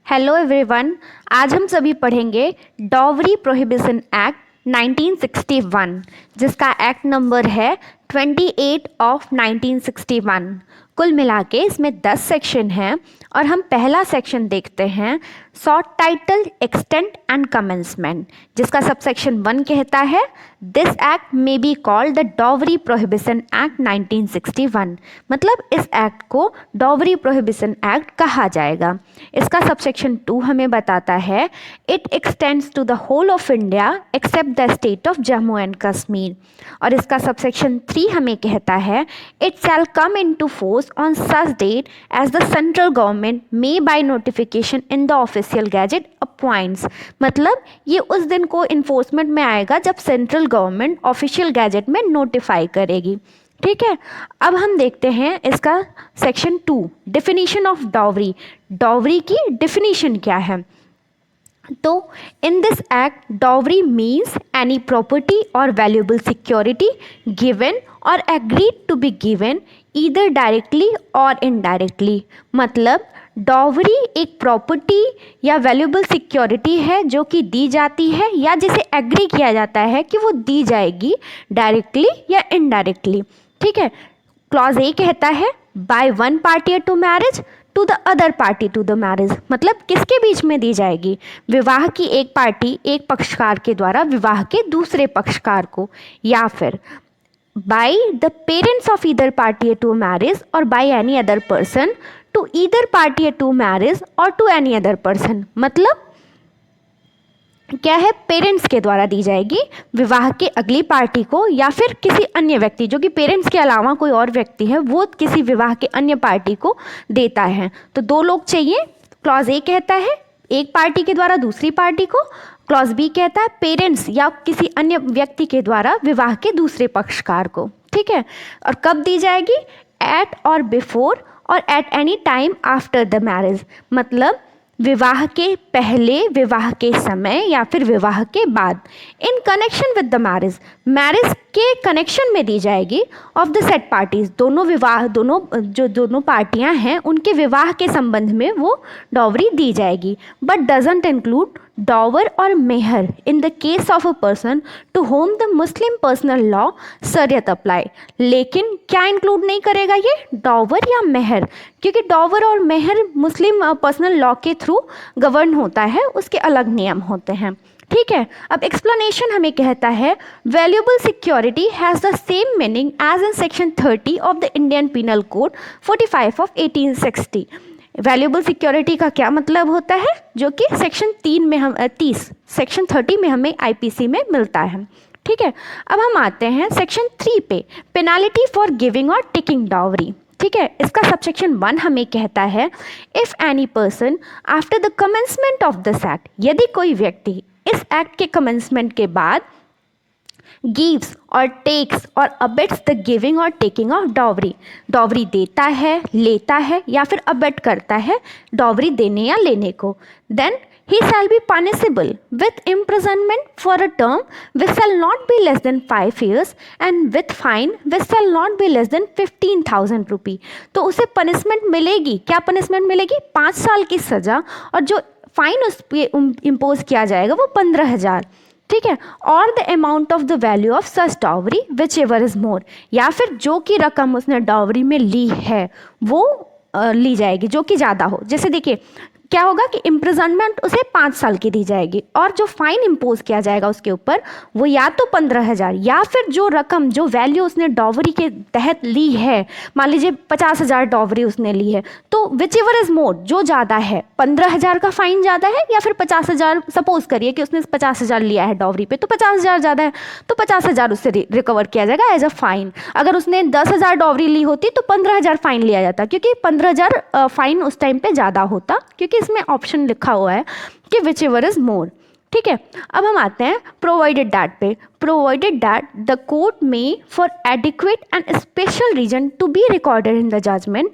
Hello everyone. आज हम सभी पढ़ेंगे डॉवरी प्रोहिबिशन एक्ट 1961, जिसका एक्ट नंबर है 28 ऑफ 1961। कुल मिला के इसमें 10 सेक्शन हैं और हम पहला सेक्शन देखते हैं, short title extent and commencement, जिसका सब सेक्शन 1 कहता है this act may be called the dowry prohibition act 1961। मतलब इस एक्ट को डॉवरी प्रोहिबिशन एक्ट कहा जाएगा। इसका सब सेक्शन 2 हमें बताता है it extends to the whole of India except the state of Jammu and Kashmir. और इसका सब सेक्शन 3 हमें कहता है it shall come into force on such date as the central government may by notification in the official gazette appoints. मतलब ये उस दिन को इन्फोर्समेंट में आएगा जब सेंट्रल गवर्नमेंट ऑफिशियल गैजेट में नोटिफाई करेगी। ठीक है, अब हम देखते हैं इसका section 2, definition of dowry. Dowry की डिफिनीशन क्या है? तो in this act dowry means any property और वैल्यूएबल सिक्योरिटी गिवन और agreed to be given either directly और इनडायरेक्टली। मतलब डॉवरी एक प्रॉपर्टी या वैल्यूएबल सिक्योरिटी है जो कि दी जाती है या जिसे एग्री किया जाता है कि वो दी जाएगी डायरेक्टली या इनडायरेक्टली। ठीक है, क्लॉज ए कहता है by one party to marriage to the other party to the marriage. मतलब किसके बीच में दी जाएगी? विवाह की एक पार्टी एक पक्षकार के द्वारा विवाह के दूसरे पक्षकार को, या फिर by the parents of either party to marriage और by any other person to either party to marriage और टू एनी अदर पर्सन। मतलब क्या है? पेरेंट्स के द्वारा दी जाएगी विवाह के अगली पार्टी को या फिर किसी अन्य व्यक्ति, जो कि पेरेंट्स के अलावा कोई और व्यक्ति है वो किसी विवाह के अन्य पार्टी को देता है। तो 2 लोग चाहिए। क्लॉज ए कहता है एक पार्टी के द्वारा दूसरी पार्टी को, क्लॉज बी कहता है पेरेंट्स या किसी अन्य व्यक्ति के द्वारा विवाह के दूसरे पक्षकार को। ठीक है, और कब दी जाएगी? एट और बिफोर और at any time after the marriage. मतलब विवाह के पहले, विवाह के समय या फिर विवाह के बाद। In connection with the marriage, marriage के कनेक्शन में दी जाएगी ऑफ द सेट पार्टीज। दोनों पार्टियां हैं उनके विवाह के संबंध में वो डॉवरी दी जाएगी। बट डजंट इंक्लूड डॉवर और mehr in the case of a person to whom the Muslim personal law Shariat apply. लेकिन क्या इंक्लूड नहीं करेगा ये? डॉवर या मेहर, क्योंकि डॉवर और मेहर मुस्लिम पर्सनल लॉ के थ्रू गवर्न होता है, उसके अलग नियम होते हैं। ठीक है, अब एक्सप्लेनेशन हमें कहता है valuable security has the same meaning as in section 30 of the Indian penal code 45 of 1860। Valuable security का क्या मतलब होता है? जो कि सेक्शन 3 में हम 30 सेक्शन 30 में हमें आईपीसी में मिलता है। ठीक है, अब हम आते हैं सेक्शन 3 पे, पेनाल्टी फॉर गिविंग और टेकिंग डॉवरी। ठीक है, इसका सबसेक्शन 1 हमें कहता है if any person after the commencement of this act, यदि कोई व्यक्ति इस एक्ट के कमेंसमेंट के बाद गिव्स और टेक्स और अबेट्स द गिविंग और टेकिंग ऑफ डॉवरी, डॉवरी देता है, लेता है या फिर अबेट करता है डॉवरी देने या लेने को, then he shall be punishable with imprisonment for a term which shall not be less than 5 years and with fine which shall not be less than 15,000 रुपी। तो उसे पनिशमेंट मिलेगी, क्या पनिशमेंट मिलेगी? 5 साल की सज़ा, और जो फाइन उस पर इम्पोज किया जाएगा वो 15,000। ठीक है, और the amount of the value of such dowry which ever is more, या फिर जो कि रकम उसने डॉवरी में ली है वो ली जाएगी जो कि ज़्यादा हो। जैसे देखिए क्या होगा कि इम्प्रिजनमेंट उसे 5 साल की दी जाएगी और जो फाइन इम्पोज किया जाएगा उसके ऊपर वो या तो 15,000 या फिर जो रकम, जो वैल्यू उसने डॉवरी के तहत ली है, मान लीजिए 50,000 डॉवरी उसने ली है, तो विच एवर इज मोर, जो ज़्यादा है, 15,000 का फाइन ज़्यादा है या फिर 50,000, सपोज करिए कि उसने 50,000 लिया है डॉवरी पे तो 50,000 ज़्यादा है, तो 50,000 उससे रिकवर किया जाएगा एज अ फाइन। अगर उसने 10,000 डॉवरी ली होती तो 15,000 फाइन लिया जाता, क्योंकि 15,000 फाइन उस टाइम पे ज़्यादा होता, क्योंकि इसमें ऑप्शन लिखा हुआ है कि विच एवर इज मोर। ठीक है, अब हम आते हैं प्रोवाइडेड दैट पे। प्रोवाइडेड दैट द कोर्ट में for adequate and special reason to be recorded in the judgment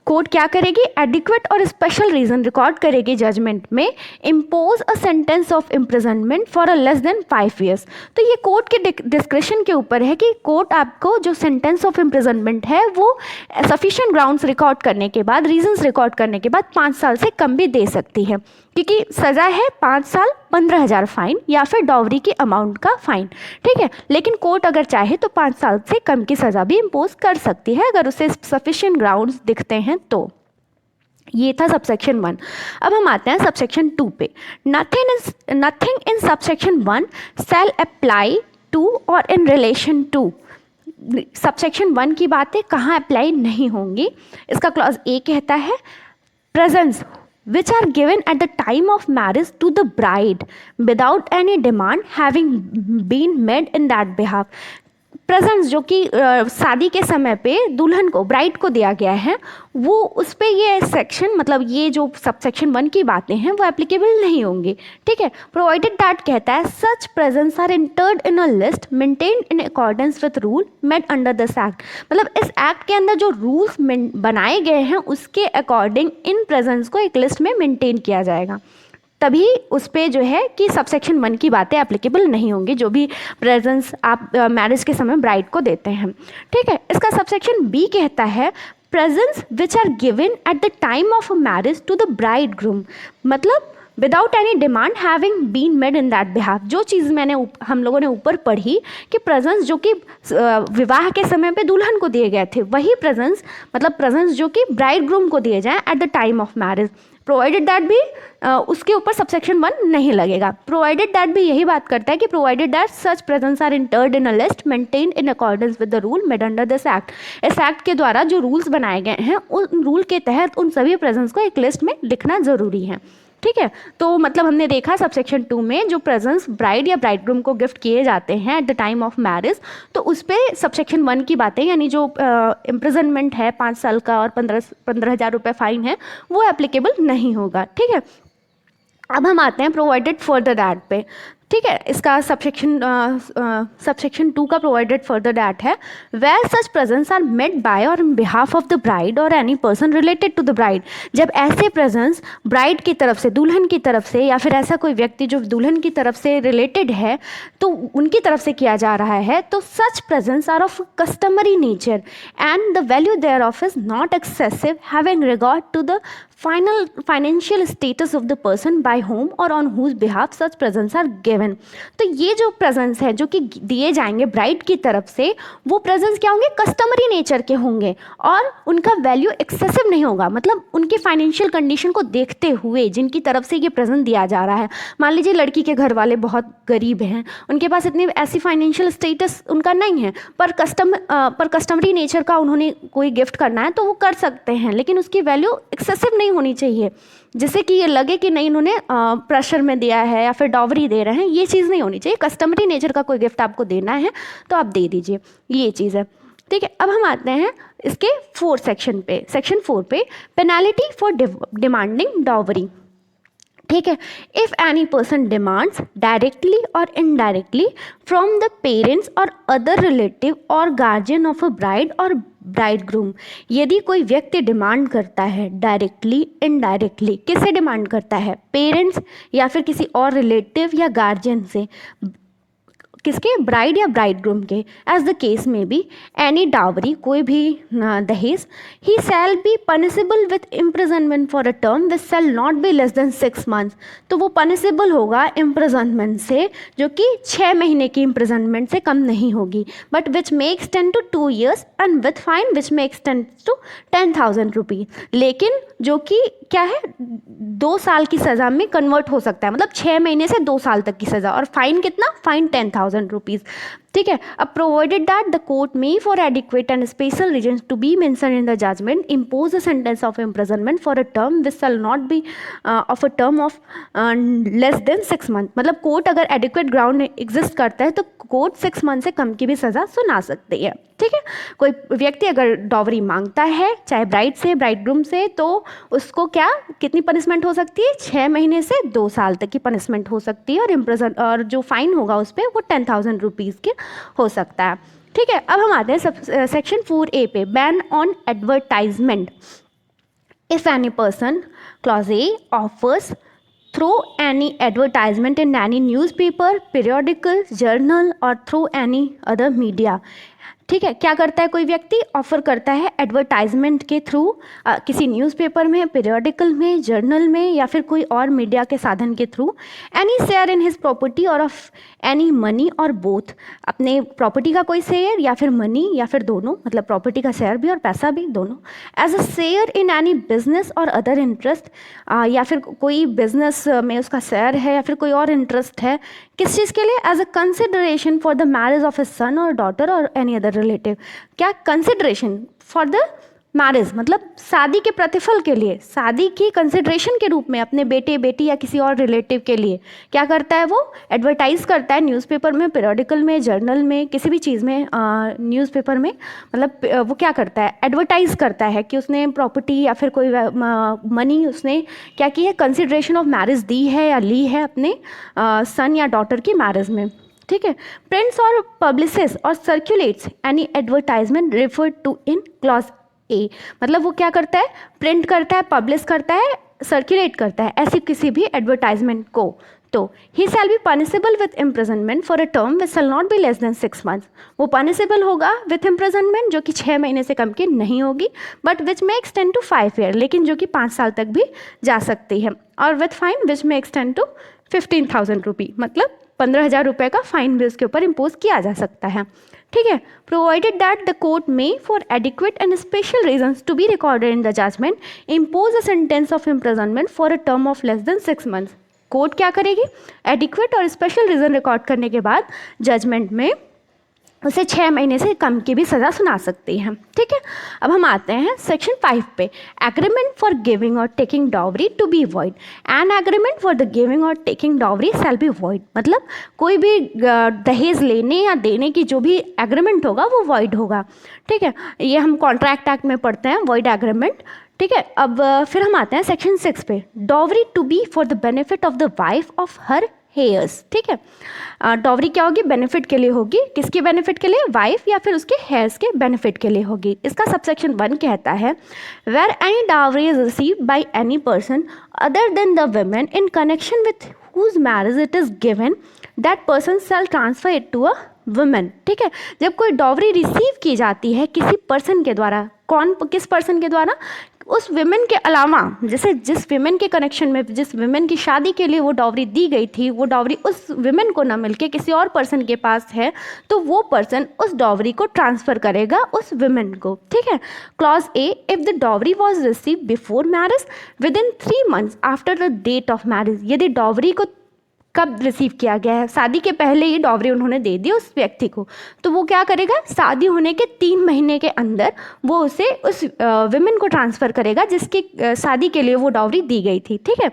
court क्या करेगी, एडिक्वेट और स्पेशल रीजन रिकॉर्ड करेगी जजमेंट में, impose a sentence of imprisonment for a less than 5 years. तो ये court के description के ऊपर है कि कोर्ट आपको जो सेंटेंस ऑफ इम्प्रिजनमेंट है वो सफिशिएंट ग्राउंड्स रिकॉर्ड करने के बाद, रीजंस रिकॉर्ड करने के बाद 5 साल से कम भी दे सकती है, क्योंकि सज़ा है 5 साल 15,000 फाइन या फिर डॉवरी की अमाउंट का फाइन। ठीक है, लेकिन कोर्ट अगर चाहे तो 5 साल से कम की सज़ा भी इम्पोज कर सकती है अगर उसे सफिशिएंट ग्राउंड्स दिखते हैं तो। ये था सबसेक्शन 1। अब हम आते हैं सबसेक्शन 2 पे। Nothing in subsection 1 shall apply to और इन रिलेशन टू। सबसेक्शन 1 की बातें कहाँ अप्लाई नहीं होंगी, इसका क्लॉज ए कहता है presence which are given at the time of marriage to the bride without any demand having been made in that behalf। Presents जो कि शादी के समय पे दुल्हन को, ब्राइड को दिया गया है, वो उस पर ये सेक्शन, मतलब ये जो सबसेक्शन 1 की बातें हैं वो एप्लीकेबल नहीं होंगी। ठीक है, प्रोवाइडेड दैट कहता है such presents are entered in a list maintained in accordance with rule made under this act. मतलब इस एक्ट के अंदर जो रूल्स बनाए गए हैं उसके अकॉर्डिंग इन प्रेजेंट्स को एक लिस्ट में मेंटेन किया जाएगा, तभी उस पर जो है कि सबसेक्शन 1 की बातें एप्लीकेबल नहीं होंगी, जो भी प्रेजेंस आप मैरिज के समय ब्राइड को देते हैं। ठीक है, इसका सबसेक्शन बी कहता है presents which are given at the time of a marriage to the bride groom, मतलब without any demand having been made in that behalf. जो चीज़ मैंने हम लोगों ने ऊपर पढ़ी कि प्रेजेंस जो कि विवाह के समय पे दुल्हन को दिए गए थे, वही प्रेजेंस, मतलब प्रेजेंस जो कि ब्राइड ग्रूम को दिए जाएं eight the time of marriage, provided that भी उसके ऊपर सबसेक्शन 1 नहीं लगेगा। प्रोवाइडेड दैट भी यही बात करता है कि provided that such presents are entered in a list maintained in accordance with the rule made under this act. इस एक्ट के द्वारा जो रूल्स बनाए गए हैं उन रूल के तहत उन सभी प्रेजेंस को एक लिस्ट में लिखना जरूरी है। ठीक है, तो मतलब हमने देखा सबसेक्शन 2 में जो प्रेजेंट्स ब्राइड या ब्राइडग्रूम को गिफ्ट किए जाते हैं eight the time of marriage, तो उस पर सबसेक्शन 1 की बातें, यानी जो इम्प्रिजनमेंट है 5 साल का और 15,000 रुपये फाइन है, वो एप्लीकेबल नहीं होगा। ठीक है, अब हम आते हैं प्रोवाइडेड फर्दर दैट पे। ठीक है, इसका सबसेक्शन 2 का प्रोवाइडेड फर्दर दैट है where such presents are made by और in behalf of the bride और any person related to the bride. जब ऐसे प्रेजेंस ब्राइड की तरफ से, दुल्हन की तरफ से, या फिर ऐसा कोई व्यक्ति जो दुल्हन की तरफ से रिलेटेड है तो उनकी तरफ से किया जा रहा है, तो such presents are of customary nature and the value thereof is not excessive having regard to the financial status of the person by whom और on whose behalf such presents are given. तो ये जो presence है जो कि दिए जाएंगे bride की तरफ से, वो प्रेजेंस क्या होंगे, कस्टमरी नेचर के होंगे और उनका वैल्यू एक्सेसिव नहीं होगा, मतलब उनकी फाइनेंशियल कंडीशन को देखते हुए जिनकी तरफ से ये प्रेजेंस दिया जा रहा है। मान लीजिए लड़की के घर वाले बहुत गरीब हैं, उनके पास इतनी ऐसी फाइनेंशियल स्टेटस उनका नहीं है, पर कस्टमरी नेचर का उन्होंने कोई गिफ्ट करना है तो वो कर सकते हैं, लेकिन उसकी वैल्यू एक्सेसिव नहीं होनी चाहिए, जिससे कि ये लगे कि नहीं इन्होंने प्रेशर में दिया है या फिर डॉवरी दे रहे हैं। ये चीज़ नहीं होनी चाहिए। कस्टमरी नेचर का कोई गिफ्ट आपको देना है तो आप दे दीजिए, ये चीज़ है। ठीक है, अब हम आते हैं इसके 4 सेक्शन पे। सेक्शन 4 पे पेनाल्टी फॉर डिमांडिंग डॉवरी। ठीक है, if any person demands directly और इनडायरेक्टली फ्रॉम द पेरेंट्स और अदर रिलेटिव और गार्जियन ऑफ अ ब्राइड और ब्राइड ग्रूम। यदि कोई व्यक्ति डिमांड करता है डायरेक्टली इनडायरेक्टली, किससे डिमांड करता है, पेरेंट्स या फिर किसी और रिलेटिव या गार्जियन से, किसके, ब्राइड या ब्राइड ग्रूम के, एज द केस में बी एनी डावरी, कोई भी दहेज, he shall be punishable with imprisonment for a term which shall not be less than 6 months. तो वो पनिशेबल होगा इम्प्रिजनमेंट से, जो कि 6 महीने की इम्प्रिजनमेंट से कम नहीं होगी, but which may extend to 2 years and with fine which may extend to 10,000 rupees. लेकिन जो कि क्या है, 2 साल की सज़ा में कन्वर्ट हो सकता है, मतलब 6 महीने से 2 साल तक की सज़ा, और फाइन कितना, फाइन 10,000 रुपीज़। ठीक है, अब provided that the court may for adequate and special reason to be mention in the judgment impose a sentence of imprisonment for a term which shall not be of a term of less than 6 month. मतलब court अगर adequate ground exist करता है तो court 6 month से कम की भी सज़ा सुना सकती है। ठीक है, कोई व्यक्ति अगर डॉवरी मांगता है चाहे ब्राइड से, ब्राइड ग्रूम से, तो उसको क्या, कितनी पनिशमेंट हो सकती है, 6 महीने से 2 साल तक की पनिशमेंट हो सकती है, और इम्प्रिजन और जो फाइन होगा उस पर वो 10,000 रुपीज़ के हो सकता है। ठीक है, अब हम आते हैं सेक्शन 4A पे, ban on advertisement. If any person, clause A, offers through any advertisement in any newspaper, periodical, journal or through any other media. ठीक है, क्या करता है कोई व्यक्ति, ऑफर करता है एडवर्टाइजमेंट के थ्रू किसी न्यूज़पेपर में, पीरियोडिकल में, जर्नल में या फिर कोई और मीडिया के साधन के through, any share in his property और ऑफ एनी मनी और बोथ, अपने प्रॉपर्टी का कोई शेयर या फिर मनी या फिर दोनों, मतलब प्रॉपर्टी का शेयर भी और पैसा भी दोनों, as a share in any business और अदर इंटरेस्ट, या फिर कोई बिजनेस में उसका शेयर है या फिर कोई और इंटरेस्ट है, किस चीज़ के लिए, as a consideration for the marriage of a son और डॉटर और एनी अदर रिलेटिव। क्या, कंसिडरेशन फॉर द मैरिज, मतलब शादी के प्रतिफल के लिए, शादी की कंसिडरेशन के रूप में अपने बेटे बेटी या किसी और रिलेटिव के लिए क्या करता है, वो एडवर्टाइज करता है न्यूज़पेपर में, पीरियोडिकल में, जर्नल में, किसी भी चीज़ में, न्यूज़पेपर में, मतलब वो क्या करता है, एडवर्टाइज करता है कि उसने प्रॉपर्टी या फिर कोई मनी उसने क्या की है, कंसिडरेशन ऑफ मैरिज दी है या ली है अपने सन या डॉटर की मैरिज में। ठीक है, प्रिंट्स और पब्लिशेस और circulates any advertisement refer to in clause A, मतलब वो क्या करता है, प्रिंट करता है, पब्लिश करता है, सर्कुलेट करता है ऐसी किसी भी एडवर्टाइजमेंट को, तो he shall be punishable with imprisonment for a term which shall not be less than 6 months। वो पनिशेबल होगा विथ इम्प्रिजनमेंट जो कि 6 महीने से कम की नहीं होगी, बट विच में एक्सटेंड टू 5 years, लेकिन जो कि 5 साल तक भी जा सकती है, और विथ फाइन विच में एक्सटेंड टू 15,000 रुपी, मतलब 15,000 रुपये का फाइन भी उसके ऊपर इम्पोज किया जा सकता है। ठीक है, प्रोवाइडेड दैट द कोर्ट में for adequate and special reasons to be recorded in the judgment impose a sentence of imprisonment for a term of less than 6 months। Court क्या करेगी, एडिक्वेट और स्पेशल रीजन रिकॉर्ड करने के बाद judgement में उसे 6 महीने से कम की भी सज़ा सुना सकती है। ठीक है, अब हम आते हैं सेक्शन 5 पे, एग्रीमेंट फॉर गिविंग और taking dowry to be void, an agreement for the giving और taking dowry shall be void, मतलब कोई भी दहेज लेने या देने की जो भी एग्रीमेंट होगा वो वॉइड होगा। ठीक है, ये हम कॉन्ट्रैक्ट एक्ट में पढ़ते हैं, वॉइड एग्रीमेंट। ठीक है, अब फिर हम आते हैं सेक्शन 6 पे, dowry to be for the benefit of the wife of her heirs. ठीक है, डॉवरी क्या होगी, बेनिफिट के लिए होगी, किसके बेनिफिट के लिए, वाइफ या फिर उसके हेयर्स के बेनिफिट के लिए होगी। इसका सबसेक्शन 1 कहता है, where any dowry is received by any person other than the woman in connection with whose marriage it is given, that person shall transfer it to a woman. ठीक है, जब कोई डॉवरी रिसीव की जाती है किसी पर्सन के द्वारा, कौन, किस पर्सन के द्वारा, उस विमेन के अलावा, जैसे जिस विमेन के कनेक्शन में, जिस विमेन की शादी के लिए वो डॉवरी दी गई थी, वो डॉवरी उस विमेन को ना मिलके किसी और पर्सन के पास है, तो वो पर्सन उस डॉवरी को ट्रांसफ़र करेगा उस विमेन को। ठीक है, clause A, if the dowry was receive before marriage within 3 months after the date of marriage, यदि डॉवरी को कब रिसीव किया गया है, शादी के पहले ही डॉवरी उन्होंने दे दी उस व्यक्ति को, तो वो क्या करेगा, शादी होने के 3 महीने के अंदर वो उसे उस विमेन को ट्रांसफ़र करेगा जिसकी शादी के लिए वो डॉवरी दी गई थी। ठीक है,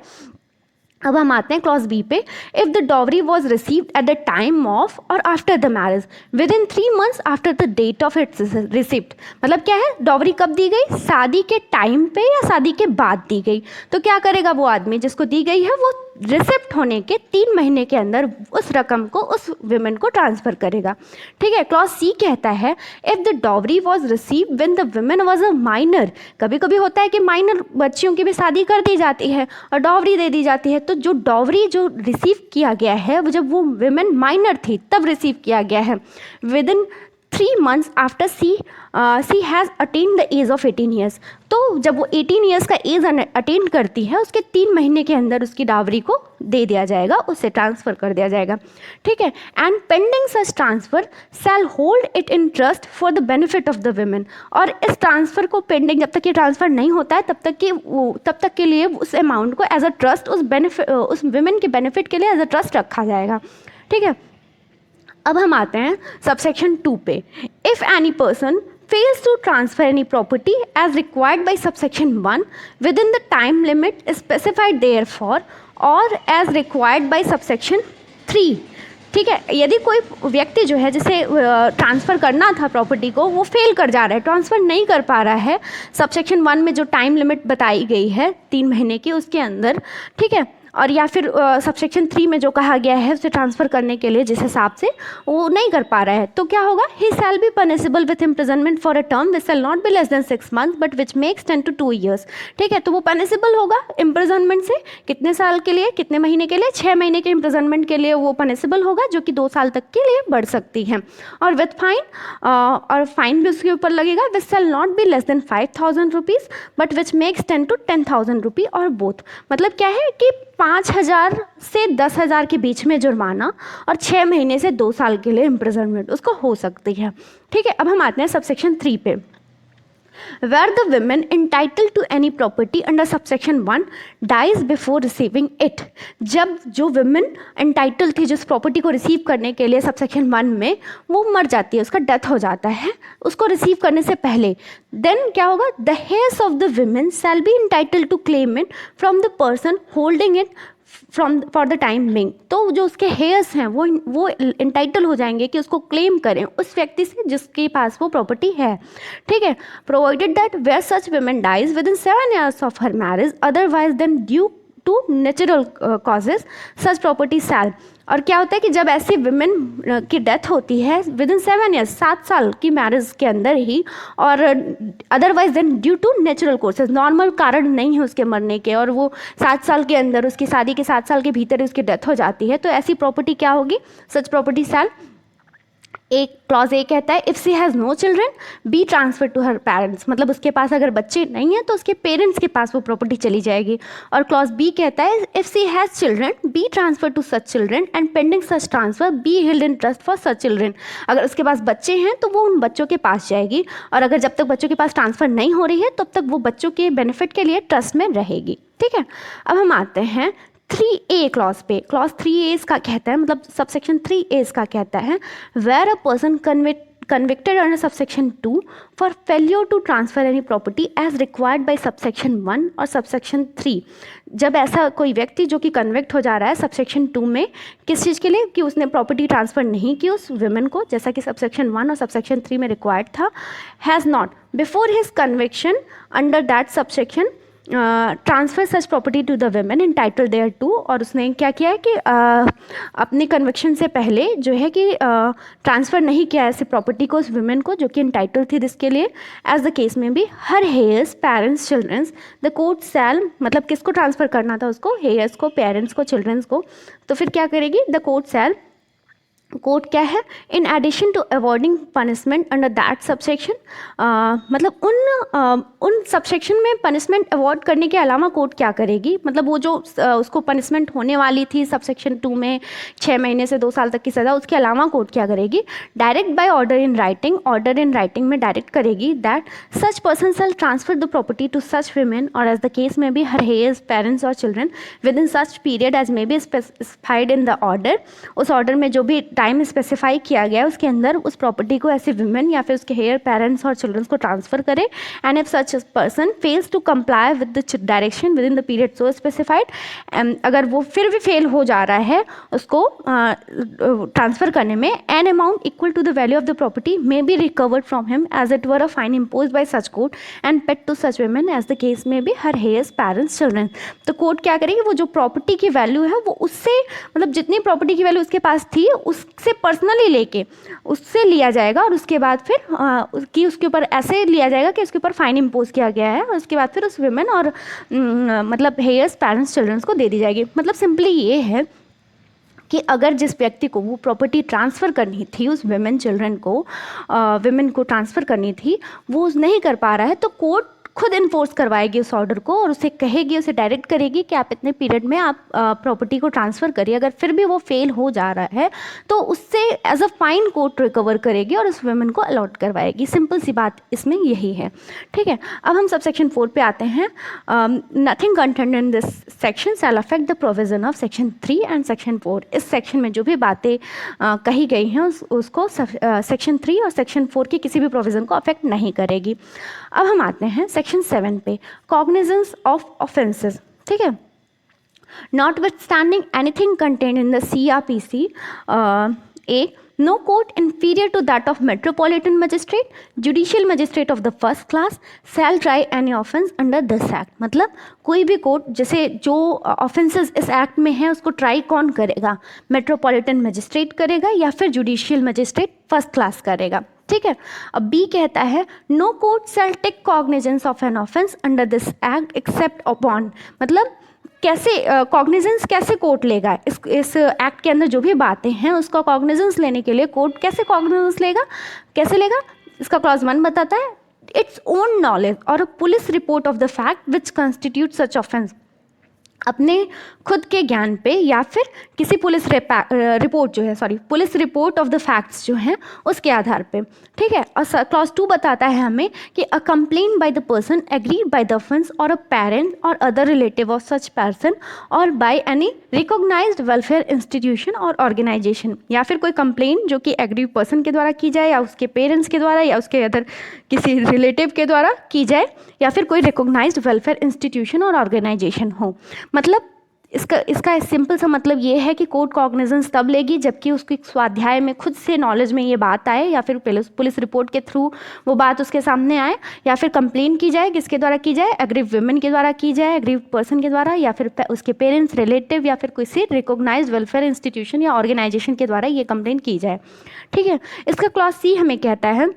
अब हम आते हैं क्लॉज बी पे, if the dowry was received at the time of और after the marriage within 3 months after the date of its receipt, मतलब क्या है, डॉवरी कब दी गई, शादी के टाइम पे या शादी के बाद दी गई, तो क्या करेगा वो आदमी जिसको दी गई है, वो रिसिप्ट होने के 3 महीने के अंदर उस रकम को उस विमेन को ट्रांसफ़र करेगा। ठीक है, क्लॉज सी कहता है, if the dowry was receive when the women was a minor, कभी कभी होता है कि माइनर बच्चियों की भी शादी कर दी जाती है और डॉवरी दे दी जाती है, तो जो डॉवरी जो रिसीव किया गया है वो जब वो विमेन माइनर थी तब रिसीव किया गया है, within 3 months after she has attain the age of 18 years, तो जब वो 18 years का एज अटेन करती है उसके 3 महीने के अंदर उसकी डावरी को दे दिया जाएगा, उससे ट्रांसफ़र कर दिया जाएगा। ठीक है, and pending such transfer shall hold it in trust for the benefit of the women, और इस ट्रांसफ़र को पेंडिंग जब तक ये ट्रांसफ़र नहीं होता है तब तक के लिए उस अमाउंट को एज अ ट्रस्ट उस वुमेन के बेनिफिट के लिए एज अ ट्रस्ट रखा जाएगा। ठीक है, अब हम आते हैं सबसेक्शन 2 पे, if any person fails to transfer any property as required by subsection 1 within the time limit specified therefor और एज रिक्वायर्ड बाई सबसेक्शन 3। ठीक है, यदि कोई व्यक्ति जो है जिसे ट्रांसफ़र करना था प्रॉपर्टी को, वो फेल कर जा रहा है, ट्रांसफ़र नहीं कर पा रहा है सबसेक्शन 1 में जो टाइम लिमिट बताई गई है 3 महीने की उसके अंदर, ठीक है, और या फिर सबसेक्शन 3 में जो कहा गया है उसे ट्रांसफ़र करने के लिए जिस हिसाब से वो नहीं कर पा रहा है, तो क्या होगा, he shall be punishable with imprisonment for a term which shall not be less than 6 month but which makes 10 to 2 years। ठीक है, तो वो पनिशेबल होगा इम्प्रिजनमेंट से कितने साल के लिए, कितने महीने के लिए, 6 महीने के इम्प्रिजनमेंट के लिए वो पनिशेबल होगा, जो कि 2 साल तक के लिए बढ़ सकती है। और विथ फाइन, और फाइन भी उसके ऊपर लगेगा, which shall not be less than 5,000 rupees but which makes 10 to 10,000 rupee और बोथ। मतलब क्या है कि 5,000 से 10,000 के बीच में जुर्माना और 6 महीने से 2 साल के लिए इम्प्रिजनमेंट उसको हो सकती है। ठीक है, अब हम आते हैं सबसेक्शन 3 पे। Where the women entitled to any property under subsection 1 dies before receiving it। जब जो women entitled थी जिस प्रॉपर्टी को रिसीव करने के लिए सबसेक्शन 1 में, वो मर जाती है, उसका डेथ हो जाता है उसको रिसीव करने से पहले, देन क्या होगा, the heirs of the women shall be entitled to claim it from the person holding it for the time being. तो जो उसके हेयर्स हैं वो इंटाइटल हो जाएंगे कि उसको क्लेम करें उस व्यक्ति से जिसके पास वो प्रॉपर्टी है। ठीक है, provided that where such women dies within 7 years of her marriage otherwise than due to natural causes such property shall. और क्या होता है कि जब ऐसी विमेन की डेथ होती है विद इन 7 years 7 साल की मैरिज के अंदर ही, और otherwise than due to natural courses, normal कारण नहीं है उसके मरने के, और वो 7 साल के अंदर उसकी शादी के 7 साल के भीतर उसकी डेथ हो जाती है, तो ऐसी प्रॉपर्टी क्या होगी, सच प्रॉपर्टी शैल। एक क्लॉज ए कहता है if she has no children be transfer to her parents, मतलब उसके पास अगर बच्चे नहीं हैं तो उसके पेरेंट्स के पास वो प्रॉपर्टी चली जाएगी। और क्लॉज बी कहता है if she has children be transfer to such children and pending such transfer be held in trust for such children. अगर उसके पास बच्चे हैं तो वो उन बच्चों के पास जाएगी, और अगर जब तक बच्चों के पास ट्रांसफ़र नहीं हो रही है तब तक वो बच्चों के बेनिफिट के लिए ट्रस्ट में रहेगी। ठीक है, अब हम आते हैं 3A क्लॉज पे। क्लॉज 3A का कहता है, मतलब सबसेक्शन 3A का कहता है where a person convicted under subsection 2 for failure to transfer any property as required by subsection 1 और subsection 3। जब ऐसा कोई व्यक्ति जो कि कन्विक्ट हो जा रहा है सबसेक्शन 2 में किस चीज़ के लिए, कि उसने प्रॉपर्टी ट्रांसफ़र नहीं की उस विमेन को जैसा कि सबसेक्शन 1 और सबसेक्शन 3 में रिक्वायर्ड था, has not before his conviction under that subsection transfer such property to the women entitle thereto. और उसने क्या किया है कि अपनी कन्विक्शन से पहले जो है कि ट्रांसफ़र नहीं किया ऐसे प्रॉपर्टी को उस वेमेन को जो कि इंटाइटल थी जिसके लिए, एज द केस में भी her heirs parents childrens the court shall, मतलब किसको ट्रांसफ़र करना था उसको, हेयर्स को, पेरेंट्स को, चिल्ड्रंस को, तो फिर क्या करेगी, द कोर्ट शैल, कोर्ट क्या है, in addition to awarding punishment under that subsection, मतलब उन सबसेक्शन में पनिशमेंट अवॉर्ड करने के अलावा कोर्ट क्या करेगी, मतलब वो जो उसको पनिशमेंट होने वाली थी सबसेक्शन 2 में 6 महीने से 2 साल तक की सज़ा, उसके अलावा कोर्ट क्या करेगी, direct by order in writing, order in writing में डायरेक्ट करेगी that such person shall transfer the property to such women और एज द केस में भी हर हेयर्स पेरेंट्स और children within such period as may be specified in the order. उस order में जो भी टाइम स्पेसिफाई किया गया है उसके अंदर उस प्रॉपर्टी को ऐसे विमेन या फिर उसके हेयर पेरेंट्स और चिल्ड्रंस को ट्रांसफर करे, and if such person fails to comply with the direction within the period so specified, अगर वो फिर भी फेल हो जा रहा है उसको ट्रांसफर करने में, an amount equal to the value of the property may be recovered from him as it were a fine impose by such court and paid to such woman as the case में भी her heirs parents children. तो court क्या करेगी, वो जो property की value है वो उससे, मतलब जितनी प्रॉपर्टी की वैल्यू उसके पास थी उससे पर्सनली लेके उससे लिया जाएगा, और उसके बाद फिर उसके ऊपर ऐसे लिया जाएगा कि उसके ऊपर फाइन इम्पोज किया गया है, और उसके बाद फिर उस वुमेन और मतलब हेयर्स पेरेंट्स चिल्ड्रंस को दे दी जाएगी। मतलब सिंपली ये है कि अगर जिस व्यक्ति को वो प्रॉपर्टी ट्रांसफ़र करनी थी, उस वुमेन चिल्ड्रन को वुमेन को ट्रांसफ़र करनी थी, वो नहीं कर पा रहा है, तो कोर्ट खुद इन्फोर्स करवाएगी उस ऑर्डर को और उसे कहेगी, उसे डायरेक्ट करेगी कि आप इतने पीरियड में आप प्रॉपर्टी को ट्रांसफ़र करिए। अगर फिर भी वो फेल हो जा रहा है तो उससे as a fine court recover करेगी और उस वुमेन को अलॉट करवाएगी। सिंपल सी बात इसमें यही है। ठीक है, अब हम सब सेक्शन 4 पे आते हैं। Nothing content in this section shall affect the provision of section 3 and section 4। इस सेक्शन में जो भी बातें कही गई हैं उसको सेक्शन 3 और सेक्शन 4 की किसी भी प्रोविज़न को अफेक्ट नहीं करेगी। अब हम आते हैं सेक्शन 7 पे, कॉग्निजेंस ऑफ ऑफेंसेस। ठीक है, notwithstanding anything content in the CRPC A, no court inferior to that of metropolitan magistrate, judicial magistrate of the first class shall try any offence under this act। मतलब कोई भी court, जैसे जो offences इस act में है उसको try कौन करेगा, मेट्रोपॉलिटन मजिस्ट्रेट करेगा या फिर जुडिशियल मजिस्ट्रेट फर्स्ट क्लास करेगा। ठीक है। अब बी कहता है no court shall take cognizance of an offence under this act except upon, मतलब कैसे कॉग्निजेंस कैसे कोर्ट लेगा इस एक्ट के अंदर जो भी बातें हैं उसका कॉग्निजेंस लेने के लिए कोर्ट कैसे कॉग्निजेंस लेगा, कैसे लेगा, इसका क्लॉज 1 बताता है इट्स ओन नॉलेज और अ police report of the fact which constitute such offence, अपने खुद के ज्ञान पे या फिर किसी पुलिस रिपोर्ट जो है, police report of the facts जो हैं उसके आधार पे। ठीक है। और क्लॉज 2 बताता है हमें कि a complaint by the person agreed by the offence और अ पेरेंट और other relative of such person और by any recognised welfare institution और ऑर्गेनाइजेशन, या फिर कोई कंप्लेन जो कि एग्रीड पर्सन के द्वारा की जाए या उसके पेरेंट्स के द्वारा या उसके अदर किसी रिलेटिव के द्वारा की जाए या फिर कोई रिकॉग्नाइज्ड वेलफेयर इंस्टीट्यूशन और ऑर्गेनाइजेशन हो। मतलब इसका सिंपल सा मतलब ये है कि कोर्ट कॉग्निजेंस तब लेगी जबकि उसके स्वाध्याय में खुद से नॉलेज में ये बात आए या फिर पुलिस रिपोर्ट के थ्रू वो बात उसके सामने आए या फिर कंप्लेन की जाए, किसके द्वारा की जाए, एग्रीव वुमेन के द्वारा की जाए, एग्रीव पर्सन के द्वारा या फिर उसके पेरेंट्स, रिलेटिव या फिर किसी रिकॉग्नाइज्ड वेलफेयर इंस्टीट्यूशन या ऑर्गेनाइजेशन के द्वारा ये कंप्लेन की जाए। ठीक है। इसका क्लॉज सी हमें कहता है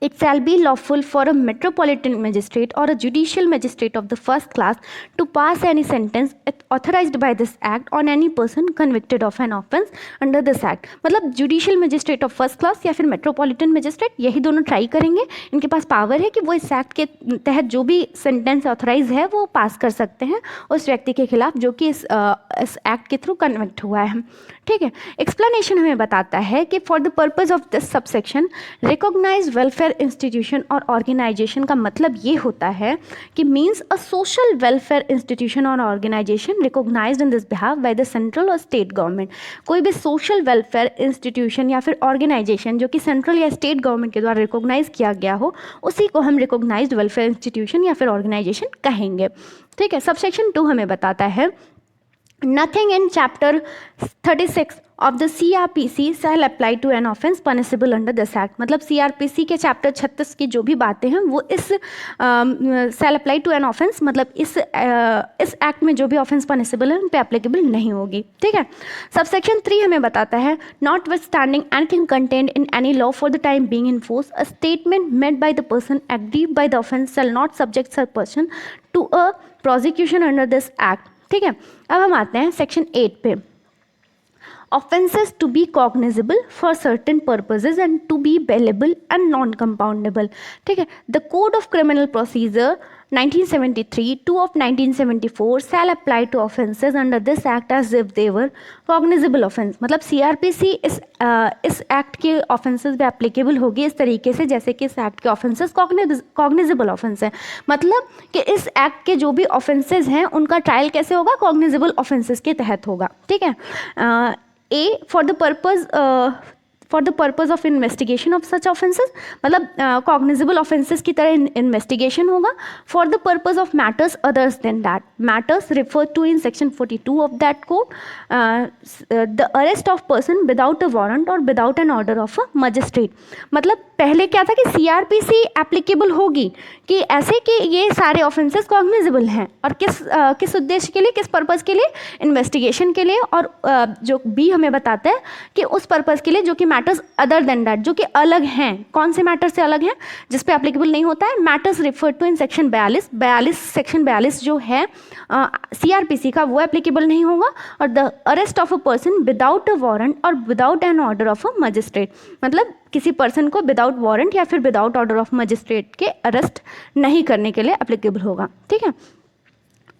it shall be lawful for a metropolitan magistrate or a judicial magistrate of the first class to pass any sentence authorized by this act on any person convicted of an offence under this act। मतलब judicial magistrate of first class या फिर metropolitan magistrate, यही दोनों try करेंगे। इनके पास power है कि वो इस एक्ट के तहत जो भी सेंटेंस ऑथराइज है वो पास कर सकते हैं उस व्यक्ति के खिलाफ जो कि इस एक्ट के थ्रू कन्विक्ट हुआ है। ठीक है। एक्सप्लेनेशन हमें बताता है कि for the purpose of this subsection recognised welfare institution और ऑर्गेनाइजेशन का मतलब ये होता है कि means a social welfare institution और organisation recognised in this behalf by the central और स्टेट गवर्नमेंट। कोई भी सोशल वेलफेयर इंस्टीट्यूशन या फिर ऑर्गेनाइजेशन जो कि सेंट्रल या स्टेट गवर्नमेंट के द्वारा रिकॉग्नाइज किया गया हो उसी को हम रिकॉग्नाइज्ड वेलफेयर इंस्टीट्यूशन या फिर ऑर्गेनाइजेशन कहेंगे। ठीक है। सबसेक्शन 2 हमें बताता है Nothing in chapter 36 of the CRPC shall apply to an offence punishable under this act। मतलब CRPC के चैप्टर 36 की जो भी बातें हैं वो इस shall apply to an offence, मतलब इस एक्ट में जो भी ऑफेंस पनिशेबल है उन पे एप्लीकेबल नहीं होगी। ठीक है। सबसेक्शन 3 हमें बताता है notwithstanding anything contained in any law for the time being in force, a statement made by the person aggrieved by the offence shall not subject such person to a prosecution under this act। ठीक है। अब हम आते हैं section 8 पे। Offences to be cognizable for certain purposes and to be bailable and non compoundable. ठीक है। The code of criminal procedure 1973 2 of 1974 shall apply to offences under this act as if they were cognizable offence। मतलब CRPC इस act के offences पे applicable होगी इस तरीके से जैसे कि इस एक्ट के ऑफेंसेस कॉग्निजेबल ऑफेंस है। मतलब कि इस एक्ट के जो भी ऑफेंसेस हैं उनका ट्रायल कैसे होगा, कॉग्निजेबल ऑफेंसेस के तहत होगा। ठीक है। A for the purpose of investigation of such offences, मतलब कॉग्निजेबल ऑफेंसेस की तरह इन्वेस्टिगेशन होगा। For the purpose of matters others than that, matters refer to in section 42 of that code, the arrest of person without a warrant और without an order of a magistrate. मतलब पहले क्या था कि CRPC applicable होगी कि ऐसे कि ये सारे ऑफेंसेस कॉग्निजेबल हैं और किस उद्देश्य के लिए, किस पर्पज़ के लिए, इन्वेस्टिगेशन के लिए। और जो बी हमें बताता है कि उस पर्पज़ के लिए जो कि मैटर्स अदर देन दैट, जो कि अलग हैं। कौन से मैटर्स से अलग हैं जिस पे एप्लीकेबल नहीं होता है, matters refer to in section 42 section 42 जो है CRPC का वो एप्लीकेबल नहीं होगा। और the arrest of a person without a warrant और without an order of a magistrate, मतलब किसी पर्सन को विदाउट वारंट या फिर विदाउट ऑर्डर ऑफ मजिस्ट्रेट के अरेस्ट नहीं करने के लिए एप्लीकेबल होगा। ठीक है।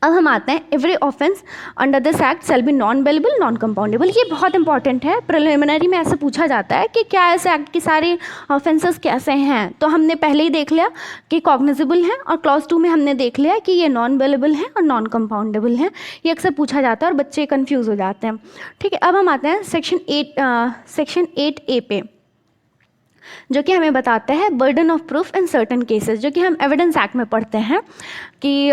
अब हम आते हैं every offence under this act shall B non bailable non compoundable. ये बहुत इंपॉर्टेंट है, प्रिलिमिनरी में ऐसे पूछा जाता है कि क्या इस एक्ट के सारे ऑफेंसेस कैसे हैं। तो हमने पहले ही देख लिया कि कॉग्निजेबल हैं और क्लॉज 2 में हमने देख लिया कि ये नॉन बेलेबल हैं और नॉन कंपाउंडेबल हैं। ये अक्सर पूछा जाता है और बच्चे कन्फ्यूज हो जाते हैं। ठीक है। अब हम आते हैं सेक्शन 8A पे, जो कि हमें बताता है burden of proof in certain cases, जो कि हम एविडेंस एक्ट में पढ़ते हैं कि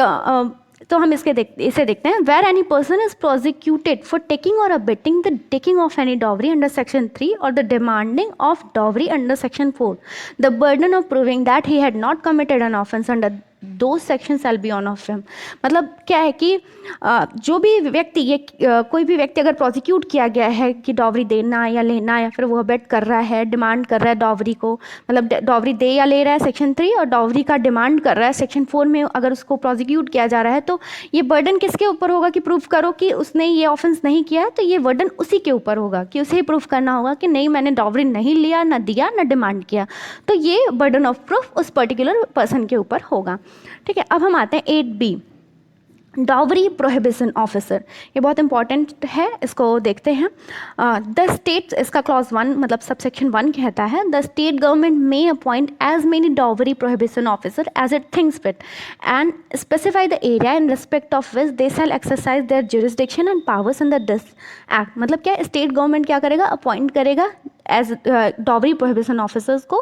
तो हम इसे देखते हैं। Where any person is prosecuted for taking और abetting the taking of any dowry under section 3 और the demanding of dowry under section 4, the burden of proving that he had not committed an offence under those section shall be on of him. मतलब क्या है कि जो भी व्यक्ति कोई भी व्यक्ति अगर प्रोसिक्यूट किया गया है कि डॉवरी देना या लेना, या फिर वो अबेट कर रहा है, डिमांड कर रहा है डॉवरी को, मतलब डॉवरी दे या ले रहा है सेक्शन 3 और डॉवरी का डिमांड कर रहा है सेक्शन 4 में, अगर उसको प्रोसिक्यूट किया जा रहा है तो ये बर्डन किसके ऊपर होगा कि प्रूफ करो कि उसने ये ऑफेंस नहीं किया है। तो ये बर्डन उसी के ऊपर होगा कि उसे प्रूफ करना होगा कि नहीं, मैंने डॉवरी नहीं लिया, ना दिया, ना डिमांड किया। तो ये बर्डन ऑफ प्रूफ उस पर्टिकुलर पर्सन के ऊपर होगा। ठीक है, अब हम आते हैं 8B, डॉवरी प्रोहिबिशन ऑफिसर। ये बहुत इंपॉर्टेंट है, इसको देखते हैं। द स्टेट, इसका क्लॉज 1 मतलब सबसेक्शन 1 कहता है, the state government may appoint as many dowry prohibition officer as it thinks fit and specify the area in respect of which they shall exercise their jurisdiction and powers under this act. मतलब क्या, state government क्या करेगा, appoint करेगा as dowry prohibition officers को,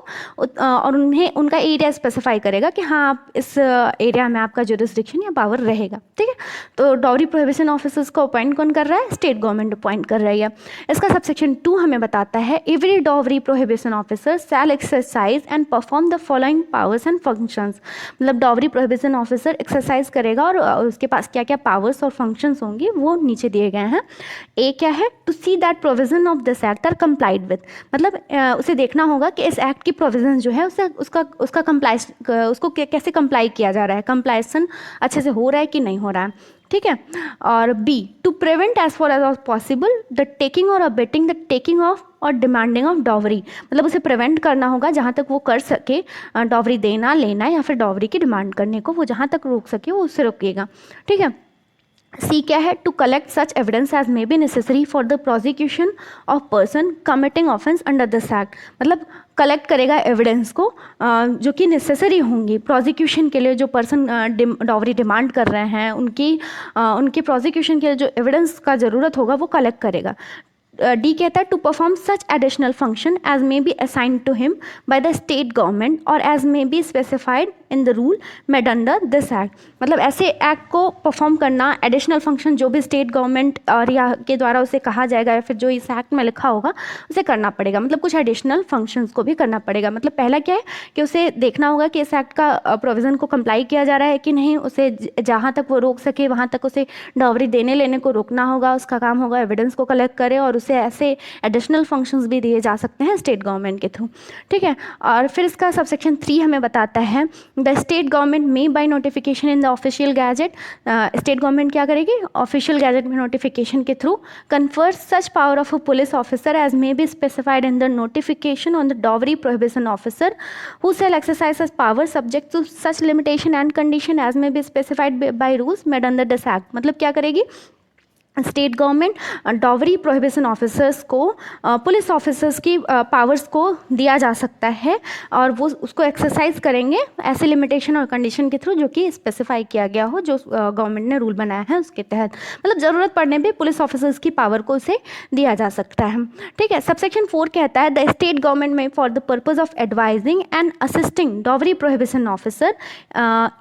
और उन्हें उनका area specify करेगा कि हाँ, आप इस एरिया में आपका ज्यूरिसडिक्शन या पावर रहेगा। ठीक है, तो डॉवरी प्रोहिबिशन ऑफिसर्स को अपॉइंट कौन कर रहा है, स्टेट गवर्नमेंट अपॉइंट कर रही है। इसका सबसेक्शन 2 हमें बताता है, every dowry prohibition officer shall exercise and perform the following powers and functions. मतलब डॉवरी प्रोहिबिशन ऑफिसर एक्सरसाइज करेगा और उसके पास क्या क्या पावर्स और फंक्शंस होंगी वो नीचे दिए गए हैं। ए क्या है, to see that provision of this act are complied with. मतलब उसे देखना होगा कि इस एक्ट की प्रोविजन जो है उसका कंप्लाइस, उसको कैसे कंप्लाई किया जा रहा है, कंप्लाइसन अच्छे से हो रहा है कि नहीं हो रहा है। ठीक है, और B, to prevent as far as possible the taking और abetting the taking of or demanding of dowry. मतलब उसे प्रिवेंट करना होगा जहाँ तक वो कर सके, डॉवरी देना, लेना या फिर डॉवरी की डिमांड करने को वो जहाँ तक रोक सके वो उससे रोकेगा। ठीक है, सी क्या है, to collect such evidence as may be necessary for the prosecution of person committing offence under this act. मतलब कलेक्ट करेगा एविडेंस को जो कि नेसेसरी होंगी प्रोसिक्यूशन के लिए, जो पर्सन डॉवरी डिमांड कर रहे हैं उनके प्रोसिक्यूशन के लिए जो एविडेंस का ज़रूरत होगा वो कलेक्ट करेगा। डी कहता है, to perform such additional function as may be assigned to him by the state government और as may be specified in the rule made under this act. मतलब ऐसे एक्ट को परफॉर्म करना, एडिशनल फंक्शन जो भी state government और या के द्वारा उसे कहा जाएगा या फिर जो इस एक्ट में लिखा होगा उसे करना पड़ेगा। मतलब कुछ एडिशनल फंक्शंस को भी करना पड़ेगा। मतलब पहला क्या है कि उसे देखना होगा कि इस एक्ट का प्रोविज़न को कंप्लाई किया जा रहा है कि नहीं, उसे जहाँ तक वो रोक सके वहाँ तक उसे डॉवरी देने लेने को रोकना होगा। उसका काम होगा एविडेंस को कलेक्ट करे और उसे ऐसे एडिशनल फंक्शंस भी दिए जा सकते हैं स्टेट गवर्नमेंट के थ्रू। ठीक है, और फिर इसका सबसेक्शन 3 हमें बताता है, the state government may by notification in the official gazette. State government क्या करेगी, ऑफिशियल गैजेट में नोटिफिकेशन के through confer such power of a police officer as may be specified in the notification on the dowry prohibition officer who shall exercise such power subject to such limitation and condition as may be specified by rules made under this act. मतलब क्या करेगी, state government dowry prohibition officers को police officers की powers को दिया जा सकता है और वो उसको एक्सरसाइज करेंगे ऐसे लिमिटेशन और कंडीशन के थ्रू जो कि स्पेसिफाई किया गया हो, जो गवर्नमेंट ने रूल बनाया है उसके तहत। मतलब ज़रूरत पड़ने पे पुलिस ऑफिसर्स की पावर को उसे दिया जा सकता है। ठीक है, सबसेक्शन 4 कहता है, द स्टेट गवर्नमेंट में for the purpose of advising and assisting dowry prohibition officer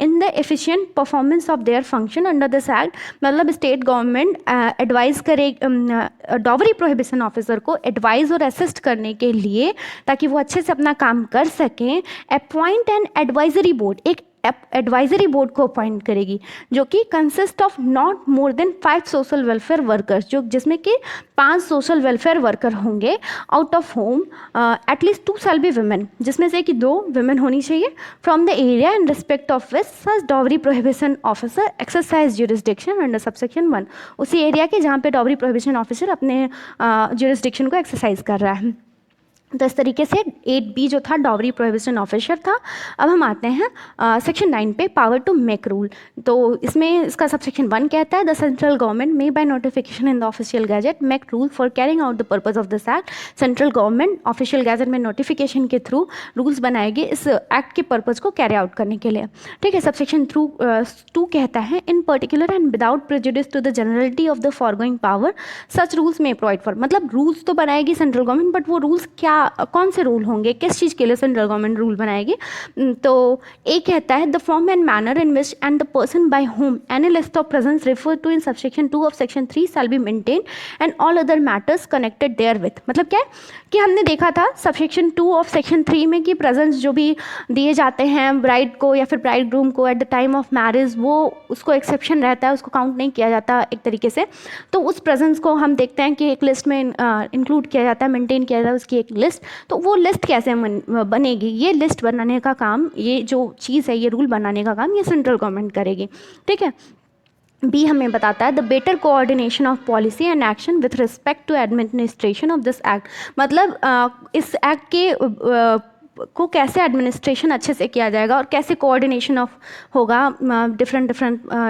in the efficient performance of their function under this act. मतलब स्टेट गवर्नमेंट एडवाइस करे डॉवरी प्रोहिबिशन ऑफिसर को एडवाइस और assist करने के लिए, ताकि वो अच्छे से अपना काम कर सकें, अपॉइंट एन एडवाइजरी बोर्ड, एक एडवाइजरी बोर्ड को अपॉइंट करेगी जो कि consist of not more than 5 social welfare workers, जो जिसमें कि 5 सोशल वेलफेयर वर्कर होंगे, out of home at least 2 shall be women, जिसमें से कि 2 वुमेन होनी चाहिए, from the area in respect of which such dowry prohibition officer exercise jurisdiction under subsection 1। उसी एरिया के जहाँ पे डॉवरी प्रोहिबिशन ऑफिसर अपने ज्यूरिसडिक्शन को एक्सरसाइज कर रहा है। तो इस तरीके से 8B जो था डॉवरी प्रोहिबिशन ऑफिसर था। अब हम आते हैं सेक्शन 9 पे, पावर टू मेक रूल। तो इसमें इसका सबसेक्शन 1 कहता है, the central government may by notification in the official gadget make rule for carrying out the purpose of this act. Central government official gazette में नोटिफिकेशन के through rules बनाएगी इस act के पर्पज को कैरी आउट करने के लिए। ठीक है, सबसेक्शन 2 कहता है, in particular and without prejudice to the generality of the foregoing power such rules may provide for. मतलब रूल्स तो बनाएगी सेंट्रल गवर्नमेंट, बट वो रूल्स क्या कौन से रूल होंगे, किस चीज़ के लिए सेंट्रल गवर्नमेंट रूल बनाएगी। तो एक कहता है the form and manner in which and the person by whom any list of presents refer to in subsection 2 of section 3 shall be maintain and all other matters connected therewith. मतलब क्या है कि हमने देखा था subsection 2 of section 3 में कि presence जो भी दिए जाते हैं ब्राइड को या फिर ब्राइड ग्रूम को eight the time of marriage, वो उसको एक्सेप्शन रहता है, उसको काउंट नहीं किया जाता एक तरीके से। तो उस प्रेजेंस को हम देखते हैं कि एक लिस्ट में इंक्लूड किया जाता है, मेंटेन किया जाता है उसकी एक लिस्ट। तो वो लिस्ट कैसे बनेगी, ये लिस्ट बनाने का काम, ये जो चीज़ है, ये रूल बनाने का काम ये सेंट्रल गवर्नमेंट करेगी। ठीक है। बी हमें बताता है the better coordination of policy and action with respect to administration of this act. मतलब इस एक्ट के को कैसे एडमिनिस्ट्रेशन अच्छे से किया जाएगा और कैसे कोऑर्डिनेशन ऑफ होगा डिफरेंट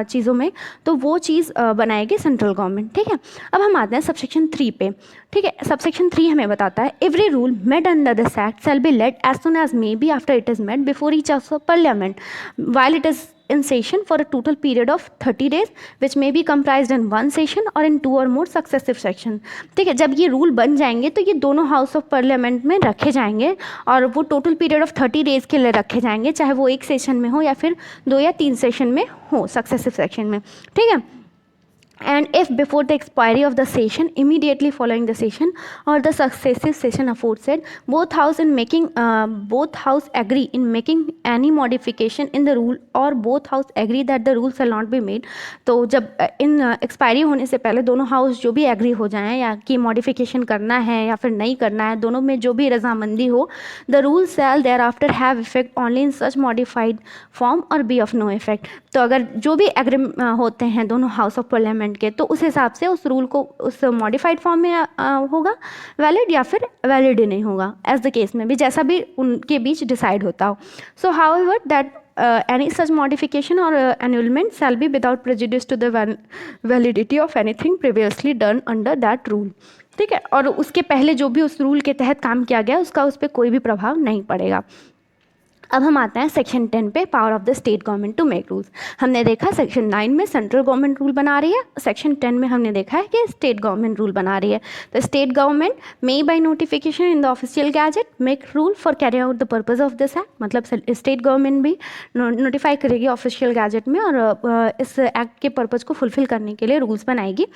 चीज़ों में, तो वो चीज़ बनाएगी सेंट्रल गवर्नमेंट। ठीक है। अब हम आते हैं सबसेक्शन 3 पे। ठीक है। सबसेक्शन 3 हमें बताता है every rule made under this act shall be laid as soon as may be after it is made before each of parliament while it is in session for a total period of 30 days which may be comprised in one session or in 2 or more successive section। ठीक है। जब ये rule बन जाएंगे तो ये दोनों house of parliament में रखे जाएंगे और वो टोटल पीरियड ऑफ 30 डेज़ के लिए रखे जाएंगे, चाहे वो एक सेशन में हो या फिर 2 या 3 सेशन में हो, सक्सेसिव सेक्शन में। ठीक है। And if before the expiry of the session, immediately following the session or the successive session aforesaid, both house agree in making any modification in the rule or both house agree that the rule shall not be made। तो जब इन expiry होने से पहले दोनों house जो भी agree हो जाएं या कि मॉडिफिकेशन करना है या फिर नहीं करना है, दोनों में जो भी रजामंदी हो, the rule shall thereafter have effect only in such modified form or be of no effect। तो अगर जो भी एग्री होते हैं दोनों हाउस ऑफ पार्लियामेंट के, तो उस हिसाब से उस रूल को उस मॉडिफाइड फॉर्म में होगा वैलिड या फिर वैलिड ही नहीं होगा, एज द केस में भी, जैसा भी उनके बीच डिसाइड होता हो। सो however that any such modification or annulment shall be without prejudice to the validity of anything previously done under that rule। ठीक है। और उसके पहले जो भी उस रूल के तहत काम किया गया उसका उस पर कोई भी प्रभाव नहीं पड़ेगा। अब हम आते हैं सेक्शन 10 पे, power of the state government to make rules. हमने देखा सेक्शन 9 में सेंट्रल गवर्नमेंट रूल बना रही है, सेक्शन 10 में हमने देखा है कि स्टेट गवर्नमेंट रूल बना रही है। तो state government may by notification in the official gadget make rule for carry out the purpose of this act. मतलब स्टेट गवर्नमेंट भी नोटिफाई करेगी ऑफिशियल गैजेट में और इस एक्ट के पर्पज को फुलफिल करने के लिए रूल्स बनाएगी।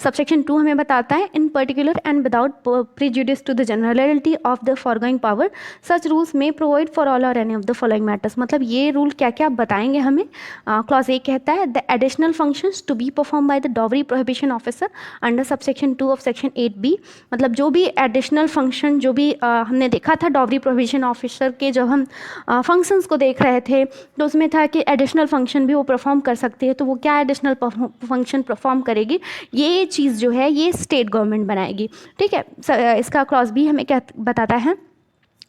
सबसेक्शन 2 हमें बताता है in particular and without prejudice to the generality of the foregoing power such rules may provide for all और any of the following matters. मतलब ये रूल क्या क्या बताएंगे हमें। क्लॉज 1 कहता है the additional functions to be perform by the dowry prohibition officer under subsection 2 of section 8B। मतलब जो भी एडिशनल फंक्शन जो भी हमने देखा था डॉवरी प्रोहिबिशन ऑफिसर के, जब हम फंक्शंस को देख रहे थे तो उसमें था कि एडिशनल फंक्शन भी वो परफॉर्म कर सकती है। तो वो क्या एडिशनल फंक्शन परफॉर्म करेगी, ये चीज़ जो है ये स्टेट गवर्नमेंट बनाएगी। ठीक है। इसका क्लॉज B हमें क्या बताता है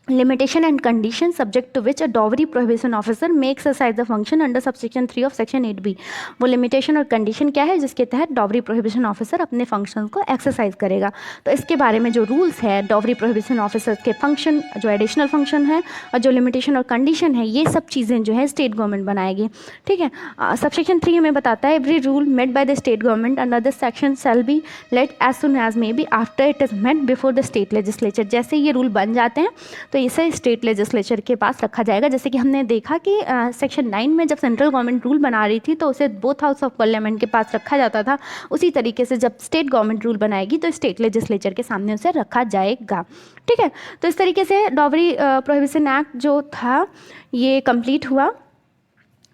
limitation and condition subject to which a dowry prohibition officer may exercise the function under subsection 3 of section 8B। वो limitation और condition क्या है जिसके तहत dowry prohibition officer अपने functions को exercise करेगा। तो इसके बारे में जो rules है dowry prohibition officer के function, जो additional function है और जो limitation और condition है, ये सब चीज़ें जो है state government बनाएगी। ठीक है। subsection 3 हमें बताता है every rule made by the state government under this section shall be let as soon as may be after it is met before the state legislature। जैसे ये रूल बन जाते हैं तो इसे स्टेट लेजिस्लेचर के पास रखा जाएगा। जैसे कि हमने देखा कि सेक्शन 9 में जब सेंट्रल गवर्नमेंट रूल बना रही थी तो उसे बोथ हाउस ऑफ पार्लियामेंट के पास रखा जाता था, उसी तरीके से जब स्टेट गवर्नमेंट रूल बनाएगी तो स्टेट लेजिस्लेचर के सामने उसे रखा जाएगा। ठीक है। तो इस तरीके से डॉवरी प्रोहिबिशन एक्ट जो था ये कंप्लीट हुआ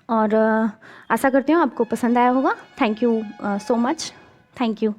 और आशा करती हूँ आपको पसंद आया होगा। Thank you so much. Thank you.